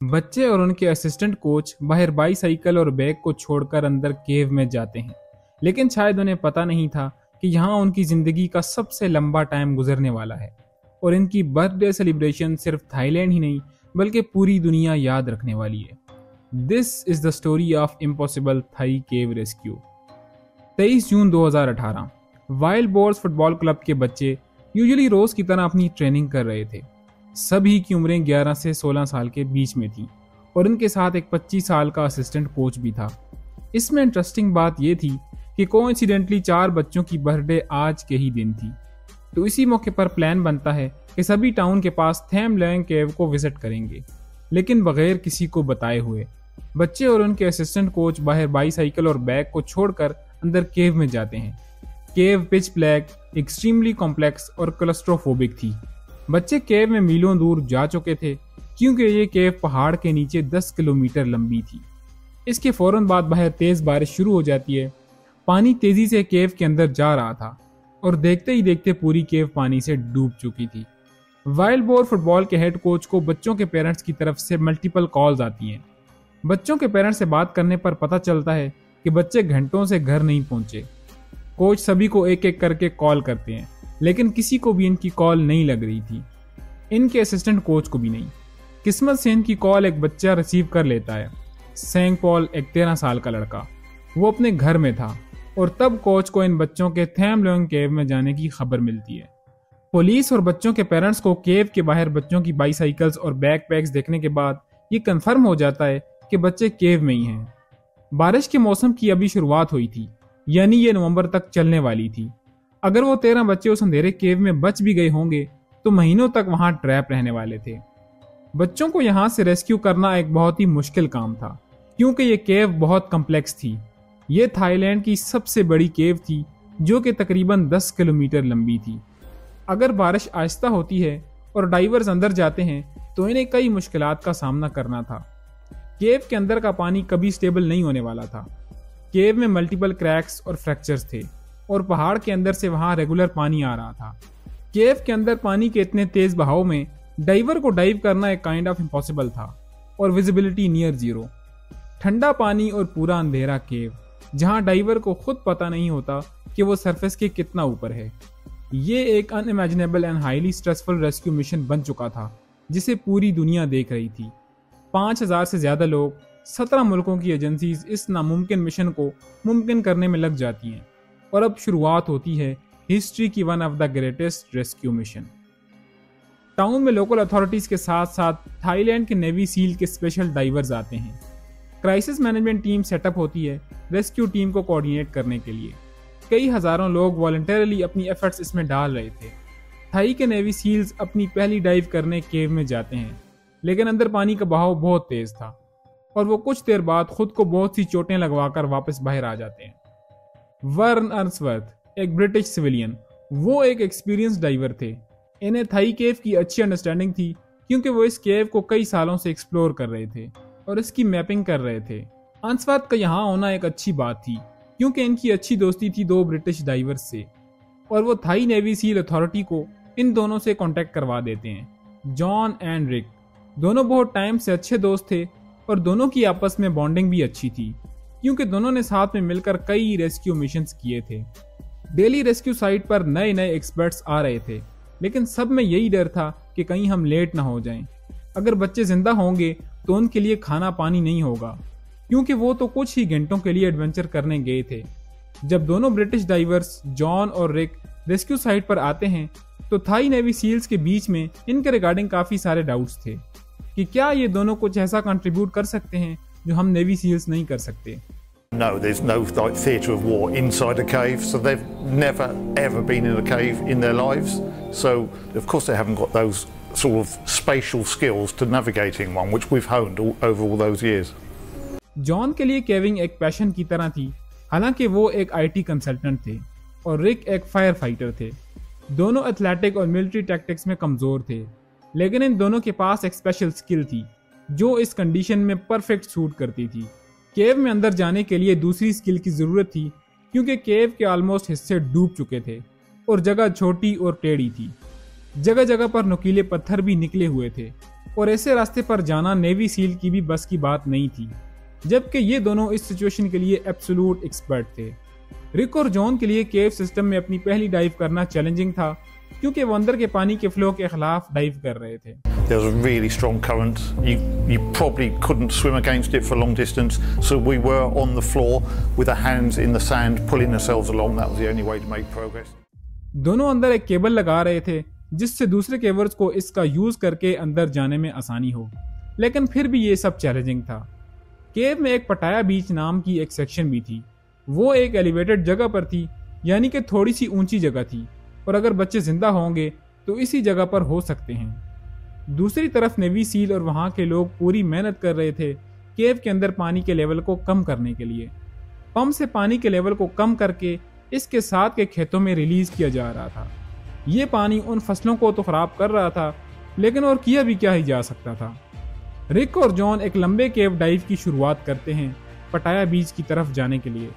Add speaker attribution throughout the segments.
Speaker 1: बच्चे और उनके असिस्टेंट कोच बाहर बाईसाइकिल और बैग को छोड़कर अंदर केव में जाते हैं, लेकिन शायद उन्हें पता नहीं था कि यहाँ उनकी जिंदगी का सबसे लंबा टाइम गुजरने वाला है और इनकी बर्थडे सेलिब्रेशन सिर्फ थाईलैंड ही नहीं बल्कि पूरी दुनिया याद रखने वाली है। This is the story of impossible Thai cave rescue. 23 June 2018 wild boars football club के बच्चे यूजुअली रोज की तरह अपनी ट्रेनिंग कर रहे थे। सभी की उम्रें 11 से 16 साल के बीच में थी और उनके साथ एक 25 साल का असिस्टेंट कोच भी था। इसमें इंटरेस्टिंग बात यह थी कि कोइंसिडेंटली 4 बच्चों की बर्थडे आज के ही दिन थी। तो इसी मौके पर प्लान बनता है कि सभी टाउन के पास थैम लॉन्ग केव को विजिट करेंगे, लेकिन बगैर किसी को बताए हुए बच्चे और उनके असिस्टेंट कोच बाहर बाईसाइकिल और बैग को छोड़कर अंदर केव में जाते हैं। केव पिच ब्लैक, एक्सट्रीमली कॉम्प्लेक्स और क्लस्ट्रोफोबिक थी। बच्चे केव में मीलों दूर जा चुके थे क्योंकि ये केव पहाड़ के नीचे 10 किलोमीटर लंबी थी। इसके फौरन बाद बाहर तेज बारिश शुरू हो जाती है। पानी तेजी से केव के अंदर जा रहा था और देखते ही देखते पूरी केव पानी से डूब चुकी थी। वाइल्ड बोर फुटबॉल के हेड कोच को बच्चों के पेरेंट्स की तरफ से मल्टीपल कॉल्स आती हैं। बच्चों के पेरेंट्स से बात करने पर पता चलता है कि बच्चे घंटों से घर नहीं पहुंचे। कोच सभी को एक एक करके कॉल करते हैं, लेकिन किसी को भी इनकी कॉल नहीं लग रही थी, इनके असिस्टेंट कोच को भी नहीं। किस्मत से इनकी कॉल एक बच्चा रिसीव कर लेता है, सेंग पॉल, एक 13 साल का लड़का। वो अपने घर में था और तब कोच को इन बच्चों के थैम लॉन्ग केव में जाने की खबर मिलती है। पुलिस और बच्चों के पेरेंट्स को केव के बाहर बच्चों की बाईसाइकिल्स और बैकपैक्स देखने के बाद ये कंफर्म हो जाता है कि बच्चे केव में ही हैं। बारिश के मौसम की अभी शुरुआत हुई थी, यानी ये नवंबर तक चलने वाली थी। अगर वो 13 बच्चे उस अंधेरे केव में बच भी गए होंगे तो महीनों तक वहां ट्रैप रहने वाले थे। बच्चों को यहां से रेस्क्यू करना एक बहुत ही मुश्किल काम था क्योंकि ये केव बहुत कम्प्लेक्स थी। ये थाईलैंड की सबसे बड़ी केव थी जो कि तकरीबन 10 किलोमीटर लंबी थी। अगर बारिश आहिस्ता होती है और डाइवर्स अंदर जाते हैं तो इन्हें कई मुश्किलात का सामना करना था। केव के अंदर का पानी कभी स्टेबल नहीं होने वाला था। केव में मल्टीपल क्रैक्स और फ्रैक्चर्स थे और पहाड़ के अंदर से वहां रेगुलर पानी आ रहा था। केव के अंदर पानी के इतने तेज बहाव में डाइवर को डाइव करना एक काइंड ऑफ इम्पॉसिबल था और विजिबिलिटी नियर जीरो। ठंडा पानी और पूरा अंधेरा केव जहां डाइवर को खुद पता नहीं होता कि वो सरफेस के कितना ऊपर है। ये एक unimaginable and highly stressful rescue mission बन चुका था जिसे पूरी दुनिया देख रही थी। 5000 से ज्यादा लोग, 17 मुल्कों की एजेंसीज इस नामुमकिन मिशन को मुमकिन करने में लग जाती हैं और अब शुरुआत होती है हिस्ट्री की one of the greatest rescue mission. Town में लोकल अथॉरिटीज के साथ साथ थाईलैंड के नेवी सील के स्पेशल डाइवर्स आते हैं। क्राइसिस मैनेजमेंट टीम सेटअप होती है रेस्क्यू टीम को कोऑर्डिनेट करने के लिए। कई हजारों लोग वॉलंटरली अपनी एफर्ट्स इसमें डाल रहे थे। थाई के नेवी सील्स अपनी पहली डाइव करने केव में जाते हैं, लेकिन अंदर पानी का बहाव बहुत तेज था और वो कुछ देर बाद खुद को बहुत सी चोटें लगवाकर वापस बाहर आ जाते हैं। वर्न अर्न्सवर्थ, एक ब्रिटिश सिविलियन, वो एक एक्सपीरियंस डाइवर थे। इन्हें थाई केव की अच्छी अंडरस्टैंडिंग थी क्योंकि वो इस केव को कई सालों से एक्सप्लोर कर रहे थे और इसकी मैपिंग कर रहे थे। अर्न्सवर्थ का यहाँ होना एक अच्छी बात थी क्योंकि इनकी अच्छी दोस्ती थी 2 ब्रिटिश डाइवर्स से और वो थाई नेवी सील अथॉरिटी को इन दोनों से कांटेक्ट करवा देते हैं। जॉन एंड रिक दोनों बहुत टाइम से अच्छे दोस्त थे और दोनों की आपस में बॉन्डिंग भी अच्छी थी क्योंकि दोनों ने साथ में मिलकर कई रेस्क्यू मिशंस किए थे। डेली रेस्क्यू साइट पर नए नए एक्सपर्ट्स आ रहे थे, लेकिन सब में यही डर था कि कहीं हम लेट ना हो जाएं। अगर बच्चे जिंदा होंगे तो उनके लिए खाना पानी नहीं होगा क्योंकि वो तो कुछ ही घंटों के लिए एडवेंचर करने गए थे। जब दोनों ब्रिटिश डाइवर्स जॉन और रिक रेस्क्यू साइट पर आते हैं तो थाई नेवी सील्स के बीच में इनके रिगार्डिंग काफी सारे डाउट्स थे कि क्या ये दोनों कुछ ऐसा कंट्रीब्यूट कर सकते हैं जो हम नेवी सील्स नहीं कर सकते।
Speaker 2: No, there's no like theatre of war inside a cave, so they've never ever been in a cave in their lives. So of course they haven't got those sort of spatial skills to navigating one, which we've honed over all those years.
Speaker 1: John के लिए caving एक passion की तरह थी, हालांकि वो एक IT consultant थे और रिक एक फायर फाइटर थे। दोनों एथलेटिक और मिलिट्री टैक्टिक्स में कमजोर थे, लेकिन इन दोनों के पास एक स्पेशल स्किल थी जो इस कंडीशन में परफेक्ट सूट करती थी। केव में अंदर जाने के लिए दूसरी स्किल की जरूरत थी क्योंकि केव के ऑलमोस्ट हिस्से डूब चुके थे और जगह छोटी और टेढ़ी थी। जगह जगह पर नुकीले पत्थर भी निकले हुए थे और ऐसे रास्ते पर जाना नेवी सील की भी बस की बात नहीं थी, जबकि ये दोनों इस सिचुएशन के लिए एब्सोल्यूट एक्सपर्ट थे। रिक और जॉन के लिए केव सिस्टम में अपनी पहली डाइव करना चैलेंजिंग था, क्योंकि वो अंदर के पानी के फ्लो के खिलाफ डाइव कर रहे थे।
Speaker 2: There was a really strong current. You probably couldn't swim against it for long distance, so we were on the floor with our hands in the sand, pulling ourselves along. That was the only way to make progress.
Speaker 1: दोनों अंदर एक cable लगा रहे थे, जिससे दूसरे cables को इसका यूज करके अंदर जाने में आसानी हो, लेकिन फिर भी ये सब चैलेंजिंग था। केव में एक पटाया बीच नाम की एक सेक्शन भी थी। वो एक एलिवेटेड जगह पर थी, यानी कि थोड़ी सी ऊंची जगह थी, और अगर बच्चे जिंदा होंगे तो इसी जगह पर हो सकते हैं। दूसरी तरफ नेवी सील और वहां के लोग पूरी मेहनत कर रहे थे केव के अंदर पानी के लेवल को कम करने के लिए। पंप से पानी के लेवल को कम करके इसके साथ के खेतों में रिलीज किया जा रहा था। ये पानी उन फसलों को तो खराब कर रहा था, लेकिन और किया भी क्या ही जा सकता था। रिक और जॉन एक लंबे केव डाइव की शुरुआत करते हैं पटाया बीच की तरफ जाने के लिए।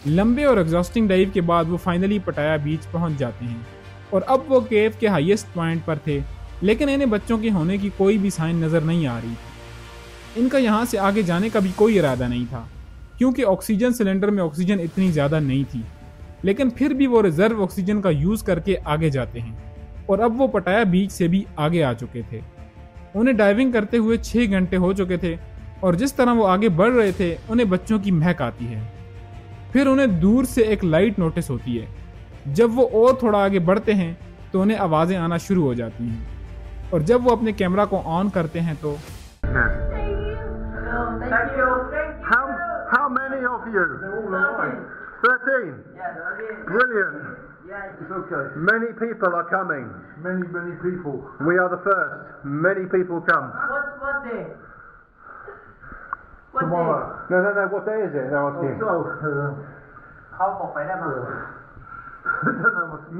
Speaker 1: लंबे और एग्जॉस्टिंग डाइव के बाद वो फाइनली पटाया बीच पहुंच जाते हैं, और अब वो केव के हाईएस्ट पॉइंट पर थे, लेकिन इन्हें बच्चों के होने की कोई भी साइन नजर नहीं आ रही थी। इनका यहाँ से आगे जाने का भी कोई इरादा नहीं था, क्योंकि ऑक्सीजन सिलेंडर में ऑक्सीजन इतनी ज़्यादा नहीं थी। लेकिन फिर भी वो रिजर्व ऑक्सीजन का यूज़ करके आगे जाते हैं, और अब वो पटाया बीच से भी आगे आ चुके थे। उन्हें डाइविंग करते हुए 6 घंटे हो चुके थे, और जिस तरह वो आगे बढ़ रहे थे उन्हें बच्चों की महक आती है। फिर उन्हें दूर से एक लाइट नोटिस होती है। जब वो और थोड़ा आगे बढ़ते हैं तो उन्हें आवाज़ें आना शुरू हो जाती हैं, और जब वो अपने कैमरा को ऑन करते हैं तो
Speaker 3: How many of you? 13. Brilliant.
Speaker 4: It's okay.
Speaker 3: Many people are coming.
Speaker 4: Many people.
Speaker 3: We are the first. Many people come.
Speaker 5: What day? What
Speaker 4: Tomorrow.
Speaker 3: No. What day is it? They're asking.
Speaker 5: เขาบอกไปได้มั้ย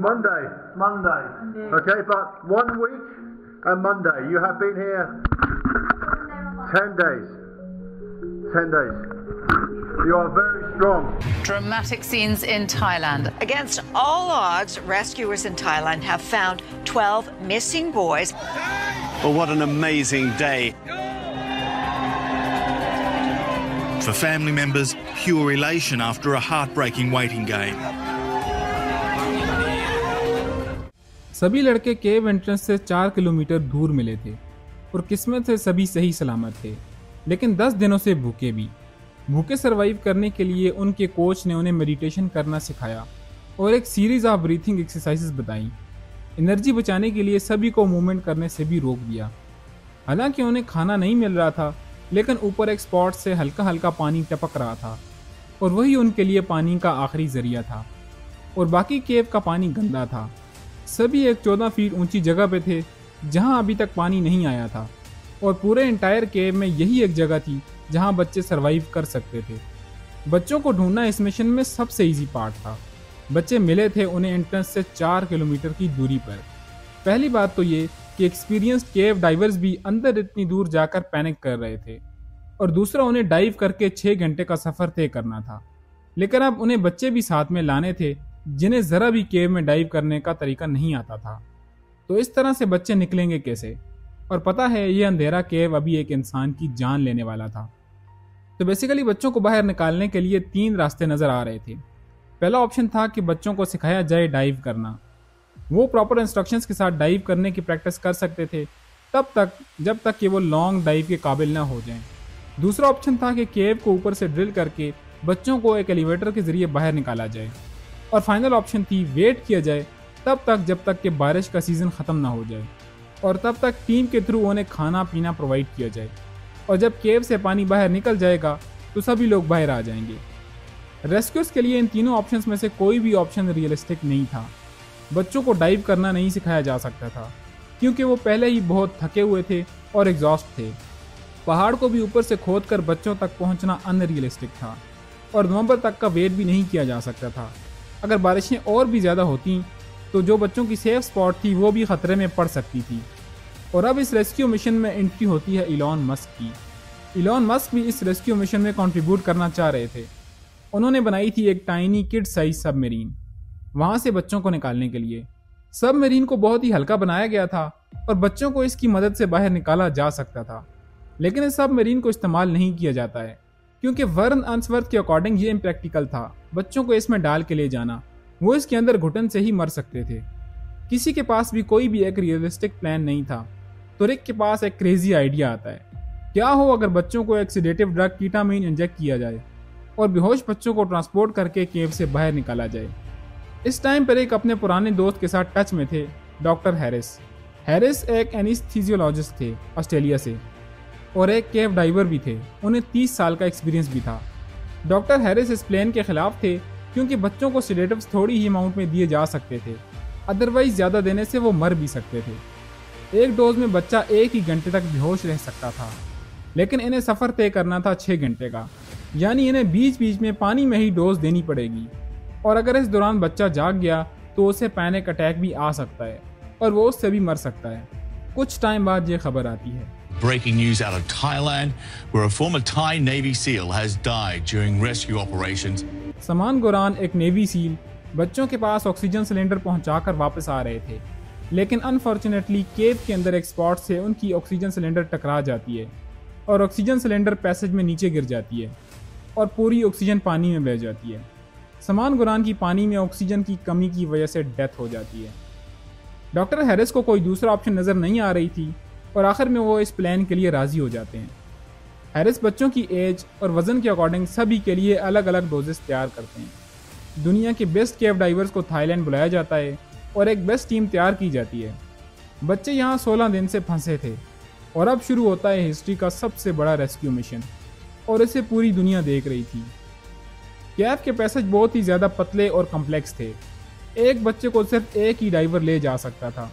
Speaker 3: Monday.
Speaker 4: Monday.
Speaker 3: Okay, but 1 week and Monday. You have been here 10 days. 10 days. You are very strong.
Speaker 6: Dramatic scenes in Thailand.
Speaker 7: Against all odds, rescuers in Thailand have found 12 missing boys.
Speaker 8: Well, what an amazing day.
Speaker 9: For family members, pure elation after a heartbreaking waiting game.
Speaker 1: सभी लड़के केव entrance से 4 kilometre दूर मिले थे, और किस्मत से सभी सही सलामत थे, लेकिन 10 दिनों से भूखे सरवाइव करने के लिए उनके कोच ने उन्हें मेडिटेशन करना सिखाया और एक सीरीज ऑफ ब्रीथिंग एक्सरसाइजेस बताई। एनर्जी बचाने के लिए सभी को मूवमेंट करने से भी रोक दिया। हालांकि उन्हें खाना नहीं मिल रहा था, लेकिन ऊपर एक स्पॉट से हल्का हल्का पानी टपक रहा था, और वही उनके लिए पानी का आखिरी जरिया था, और बाकी केव का पानी गंदा था। सभी एक 14 फीट ऊंची जगह पे थे जहां अभी तक पानी नहीं आया था, और पूरे एंटायर केव में यही एक जगह थी जहां बच्चे सरवाइव कर सकते थे। बच्चों को ढूंढना इस मिशन में सबसे इजी पार्ट था। बच्चे मिले थे उन्हें एंट्रेंस से 4 किलोमीटर की दूरी पर। पहली बात तो ये कि एक्सपीरियंस्ड केव डाइवर्स भी अंदर इतनी दूर जाकर पैनिक कर रहे थे, और दूसरा उन्हें डाइव करके 6 घंटे का सफर तय करना था। लेकिन अब उन्हें बच्चे भी साथ में लाने थे जिन्हें जरा भी केव में डाइव करने का तरीका नहीं आता था। तो इस तरह से बच्चे निकलेंगे कैसे? और पता है ये अंधेरा केव अभी एक इंसान की जान लेने वाला था। तो बेसिकली बच्चों को बाहर निकालने के लिए 3 रास्ते नजर आ रहे थे। पहला ऑप्शन था कि बच्चों को सिखाया जाए डाइव करना। वो प्रॉपर इंस्ट्रक्शंस के साथ डाइव करने की प्रैक्टिस कर सकते थे जब तक कि वो लॉन्ग डाइव के काबिल ना हो जाएं। दूसरा ऑप्शन था कि केव को ऊपर से ड्रिल करके बच्चों को एक एलिवेटर के जरिए बाहर निकाला जाए। और फाइनल ऑप्शन थी वेट किया जाए जब तक कि बारिश का सीज़न ख़त्म ना हो जाए, और तब तक टीम के थ्रू उन्हें खाना पीना प्रोवाइड किया जाए, और जब केव से पानी बाहर निकल जाएगा तो सभी लोग बाहर आ जाएंगे। रेस्क्यूज के लिए इन तीनों ऑप्शंस में से कोई भी ऑप्शन रियलिस्टिक नहीं था। बच्चों को डाइव करना नहीं सिखाया जा सकता था, क्योंकि वो पहले ही बहुत थके हुए थे और एग्जॉस्ट थे। पहाड़ को भी ऊपर से खोद कर बच्चों तक पहुंचना अनरियलिस्टिक था, और नवंबर तक का वेट भी नहीं किया जा सकता था। अगर बारिशें और भी ज़्यादा होती तो जो बच्चों की सेफ स्पॉट थी वो भी खतरे में पड़ सकती थी। और अब इस रेस्क्यू मिशन में एंट्री होती है इलॉन मस्क की। इलॉन मस्क भी इस रेस्क्यू मिशन में कंट्रीब्यूट करना चाह रहे थे। उन्होंने बनाई थी एक टाइनी किड साइज सबमरीन वहाँ से बच्चों को निकालने के लिए। सबमरीन को बहुत ही हल्का बनाया गया था और बच्चों को इसकी मदद से बाहर निकाला जा सकता था। लेकिन इस सबमरीन को इस्तेमाल नहीं किया जाता है क्योंकि वर्न अंसवर्थ के अकॉर्डिंग ये इम्प्रैक्टिकल था बच्चों को इसमें डाल के ले जाना। वो इसके अंदर घुटन से ही मर सकते थे। किसी के पास भी कोई भी एक रियलिस्टिक प्लान नहीं था, तो रिक के पास एक क्रेजी आइडिया आता है। क्या हो अगर बच्चों को एक सेडेटिव ड्रग कीटामीन इंजेक्ट किया जाए और बेहोश बच्चों को ट्रांसपोर्ट करके केव से बाहर निकाला जाए। इस टाइम पर रिक अपने पुराने दोस्त के साथ टच में थे, डॉक्टर हैरिस। हैरिस एक एनेस्थीसियोलॉजिस्ट थे ऑस्ट्रेलिया से और एक केव डाइवर भी थे। उन्हें 30 साल का एक्सपीरियंस भी था। डॉक्टर हैरिस इस प्लान के खिलाफ थे क्योंकि बच्चों को सेडेटिव्स थोड़ी ही अमाउंट में दिए जा सकते थे, अदरवाइज ज़्यादा देने से वो मर भी सकते थे। एक डोज में बच्चा 1 ही घंटे तक बेहोश रह सकता था, लेकिन इन्हें सफ़र तय करना था 6 घंटे का, यानी इन्हें बीच बीच में पानी में ही डोज देनी पड़ेगी। और अगर इस दौरान बच्चा जाग गया तो उसे पैनिक अटैक भी आ सकता है और वो उससे भी मर सकता है। कुछ टाइम बाद ये खबर आती है।
Speaker 9: Breaking news out of Thailand, where a former Thai Navy SEAL has died during rescue operations.
Speaker 1: समान गुरान एक नेवी सील बच्चों के पास ऑक्सीजन सिलेंडर पहुंचाकर वापस आ रहे थे, लेकिन अनफॉर्चुनेटली केव के अंदर एक स्पॉट से उनकी ऑक्सीजन सिलेंडर टकरा जाती है और ऑक्सीजन सिलेंडर पैसेज में नीचे गिर जाती है और पूरी ऑक्सीजन पानी में बह जाती है। समान गुरान की पानी में ऑक्सीजन की कमी की वजह से डेथ हो जाती है। डॉक्टर हैरिस को कोई दूसरा ऑप्शन नज़र नहीं आ रही थी और आखिर में वो इस प्लान के लिए राज़ी हो जाते हैं। हैरिस बच्चों की एज और वज़न के अकॉर्डिंग सभी के लिए अलग अलग डोजेस तैयार करते हैं। दुनिया के बेस्ट केव डाइवर्स को थाईलैंड बुलाया जाता है और एक बेस्ट टीम तैयार की जाती है। बच्चे यहाँ 16 दिन से फंसे थे और अब शुरू होता है हिस्ट्री का सबसे बड़ा रेस्क्यू मिशन, और इसे पूरी दुनिया देख रही थी। केव के पैसेज बहुत ही ज़्यादा पतले और कम्प्लेक्स थे। एक बच्चे को सिर्फ एक ही डाइवर ले जा सकता था।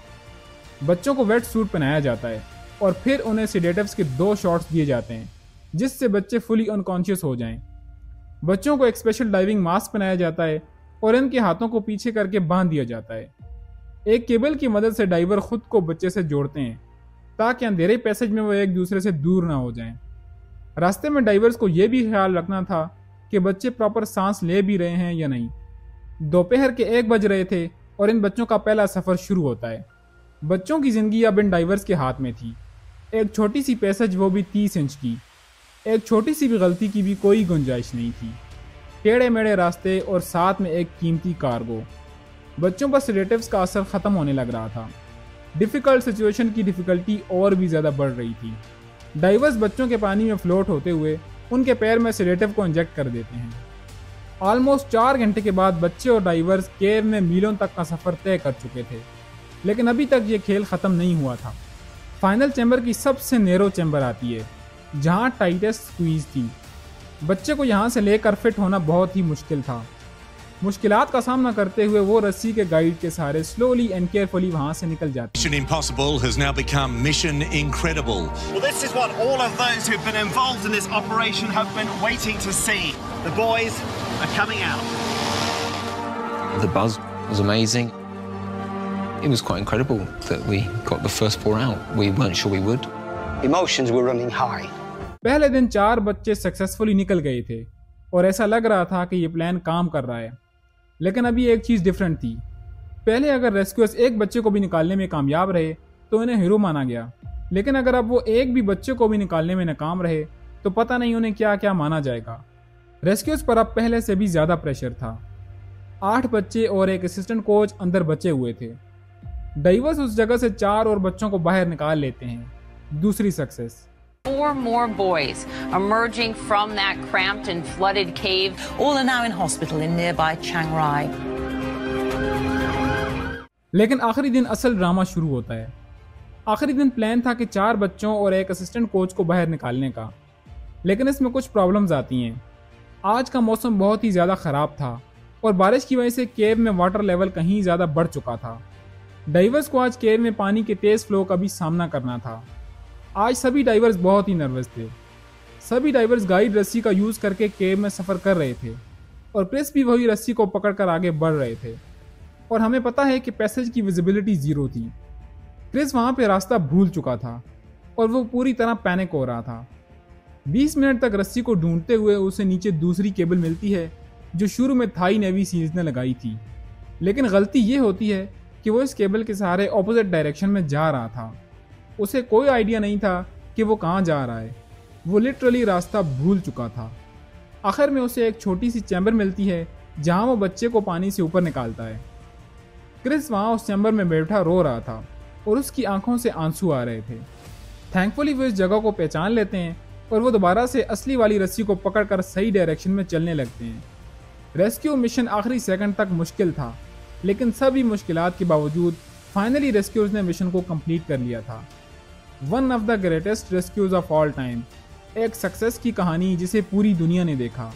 Speaker 1: बच्चों को वेट सूट पहनाया जाता है और फिर उन्हें सेडेटिव्स के 2 शॉट्स दिए जाते हैं जिससे बच्चे फुली अनकॉन्शियस हो जाएं। बच्चों को एक स्पेशल डाइविंग मास्क पहनाया जाता है और इनके हाथों को पीछे करके बांध दिया जाता है। एक केबल की मदद से डाइवर खुद को बच्चे से जोड़ते हैं ताकि अंधेरे पैसेज में वो एक दूसरे से दूर ना हो जाएं। रास्ते में डाइवर्स को यह भी ख्याल रखना था कि बच्चे प्रॉपर सांस ले भी रहे हैं या नहीं। दोपहर के 1 बज रहे थे और इन बच्चों का पहला सफ़र शुरू होता है। बच्चों की ज़िंदगी अब इन डाइवर्स के हाथ में थी। एक छोटी सी पैसेज, वो भी 30 इंच की। एक छोटी सी भी गलती की भी कोई गुंजाइश नहीं थी। टेढ़े मेढ़े रास्ते और साथ में एक कीमती कार्गो। बच्चों पर सेडेटिव्स का असर ख़त्म होने लग रहा था। डिफ़िकल्ट सिचुएशन की डिफ़िकल्टी और भी ज़्यादा बढ़ रही थी। डाइवर्स बच्चों के पानी में फ्लोट होते हुए उनके पैर में सेडेटिव को इंजेक्ट कर देते हैं। ऑलमोस्ट 4 घंटे के बाद बच्चे और डाइवर्स केव में मीलों तक का सफ़र तय कर चुके थे, लेकिन अभी तक ये खेल ख़त्म नहीं हुआ था। फाइनल चैम्बर की सबसे नैरो चैम्बर आती है जहाँ टाइटेस्ट स्क्वीज थी। बच्चे को यहाँ से लेकर फिट होना बहुत ही मुश्किल था। मुश्किलात का सामना करते हुए वो रस्सी के गाइड के सहारे स्लोली एंड केयरफुली वहाँ से निकल जाते।
Speaker 9: Mission Impossible has now become Mission Incredible.
Speaker 8: Well, this is what all of those who've been involved in this operation have been waiting to see. The boys are coming out.
Speaker 10: The buzz was amazing. It was quite incredible that we got the first 4 out. We weren't sure we would.
Speaker 5: Emotions were running high.
Speaker 1: पहले दिन 4 बच्चे successfully निकल गए थे और ऐसा लग रहा था कि ये प्लान काम कर रहा है। लेकिन अभी एक चीज़ डिफरेंट थी। पहले अगर रेस्क्यूअर्स एक बच्चे को भी निकालने में कामयाब रहे तो इन्हें हीरो माना गया, लेकिन अगर अब वो एक भी बच्चे को भी निकालने में नाकाम रहे तो पता नहीं उन्हें क्या क्या माना जाएगा। रेस्क्यूअर्स पर अब पहले से भी ज़्यादा प्रेशर था। 8 बच्चे और एक असिस्टेंट कोच अंदर बचे हुए थे। डाइवर्स उस जगह से 4 और बच्चों को बाहर निकाल लेते हैं। दूसरी success.
Speaker 11: 4 more boys emerging from that cramped and flooded cave. All are now in hospital in nearby Chiang Rai.
Speaker 1: लेकिन आखिरी दिन असल ड्रामा शुरू होता है। आखिरी दिन प्लान था कि 4 बच्चों और एक असिस्टेंट कोच को बाहर निकालने का, लेकिन इसमें कुछ प्रॉब्लम्स आती हैं। आज का मौसम बहुत ही ज़्यादा ख़राब था और बारिश की वजह से केव में वाटर लेवल कहीं ज़्यादा बढ़ चुका था। डाइवर्स को आज केव में पानी के तेज़ फ्लो का भी सामना करना था। आज सभी डाइवर्स बहुत ही नर्वस थे। सभी डाइवर्स गाइड रस्सी का यूज़ करके केव में सफ़र कर रहे थे और क्रिस भी वही रस्सी को पकड़कर आगे बढ़ रहे थे। और हमें पता है कि पैसेज की विजिबिलिटी 0 थी। क्रिस वहाँ पे रास्ता भूल चुका था और वो पूरी तरह पैनिक हो रहा था। 20 मिनट तक रस्सी को ढूंढते हुए उसे नीचे दूसरी केबल मिलती है जो शुरू में थाई नेवी सील्स ने लगाई थी। लेकिन गलती ये होती है कि वो इस केबल के सहारे ऑपोजिट डायरेक्शन में जा रहा था। उसे कोई आइडिया नहीं था कि वो कहाँ जा रहा है। वो लिटरली रास्ता भूल चुका था। आखिर में उसे एक छोटी सी चैम्बर मिलती है जहाँ वो बच्चे को पानी से ऊपर निकालता है। क्रिस वहाँ उस चैम्बर में बैठा रो रहा था और उसकी आंखों से आंसू आ रहे थे। थैंकफुली वो इस जगह को पहचान लेते हैं और वो दोबारा से असली वाली रस्सी को पकड़कर सही डायरेक्शन में चलने लगते हैं। रेस्क्यू मिशन आखिरी सेकंड तक मुश्किल था, लेकिन सभी मुश्किलात के बावजूद फाइनली रेस्क्यूज ने मिशन को कंप्लीट कर लिया था। One of the greatest rescues of all time, एक सक्सेस की कहानी जिसे पूरी दुनिया ने देखा।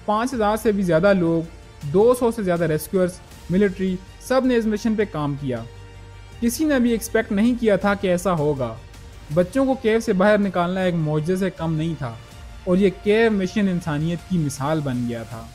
Speaker 1: 5000 से भी ज़्यादा लोग, 200 से ज़्यादा रेस्क्यूअर्स, मिलिट्री, सब ने इस मिशन पे काम किया। किसी ने भी एक्सपेक्ट नहीं किया था कि ऐसा होगा। बच्चों को केव से बाहर निकालना एक मौजज़े से कम नहीं था और ये केव मिशन इंसानियत की मिसाल बन गया था।